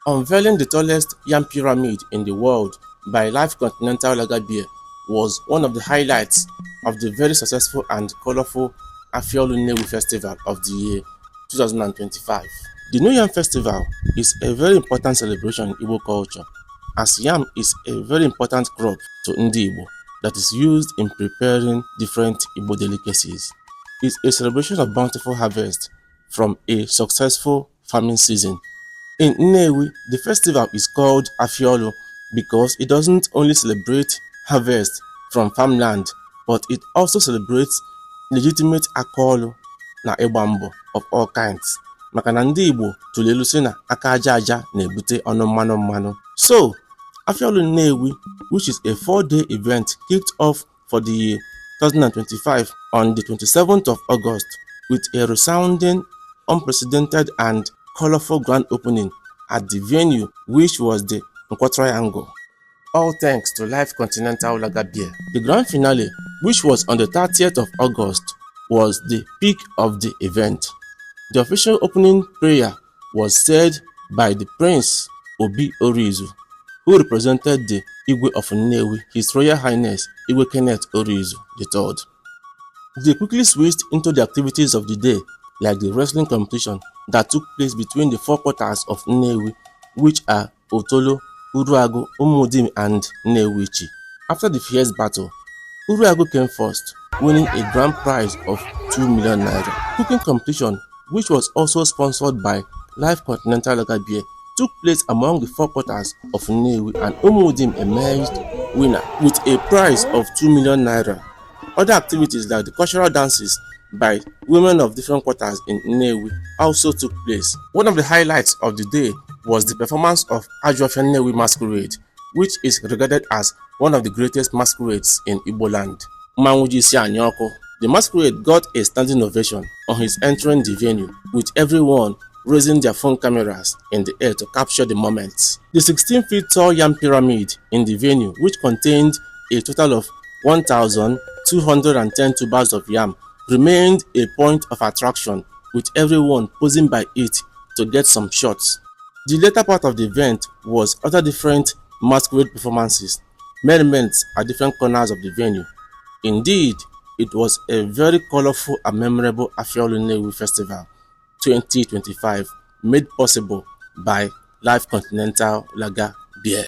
Unveiling the tallest yam pyramid in the world by Life Continental Lager Beer was one of the highlights of the very successful and colorful Afịa-Ọlụ Nnewi Festival of the year 2025. The New Yam Festival is a very important celebration in Igbo culture, as yam is a very important crop to Ndi Igbo that is used in preparing different Igbo delicacies. It's a celebration of bountiful harvest from a successful farming season. In Nnewi, the festival is called Afịa-Ọlụ because it doesn't only celebrate harvest from farmland, but it also celebrates legitimate akaọlụ na ịgba mbọ of all kinds. Maka na ndị Igbo tụrụ ilu sị na aka aja aja na-ebute ọnụ mmanụ mmanụ. So, Afịa-Ọlụ Nnewi, which is a 4-day event, kicked off for the year 2025 on the 27th of August with a resounding, unprecedented and colorful grand opening at the venue, which was the Nkwo Triangle. All thanks to Life Continental Lager Beer. The grand finale, which was on the 30th of August, was the peak of the event. The official opening prayer was said by the Prince Obi Orizu, who represented the Igwe of Nnewi, His Royal Highness Igwe Kenneth Orizu III. They quickly switched into the activities of the day, like the wrestling competition that took place between the four quarters of Nnewi, which are Otolo, Uruagu, Umudim, and Nnewichi. After the fierce battle, Uruagu came first, winning a grand prize of 2 million naira. Cooking competition, which was also sponsored by Life Continental Lager Beer, took place among the four quarters of Nnewi, and Umudim emerged winner with a prize of 2 million naira. Other activities like the cultural dances by women of different quarters in Nnewi also took place. One of the highlights of the day was the performance of Afịa Nnewi Masquerade, which is regarded as one of the greatest masquerades in Igbo land. The masquerade got a standing ovation on his entering the venue, with everyone raising their phone cameras in the air to capture the moment. The 16-feet tall yam pyramid in the venue, which contained a total of 1,210 tubers of yam, remained a point of attraction, with everyone posing by it to get some shots. The later part of the event was other different masquerade performances, merriments at different corners of the venue. Indeed, it was a very colorful and memorable Afịa-Ọlụ Nnewi Festival 2025, made possible by Life Continental Lager Beer.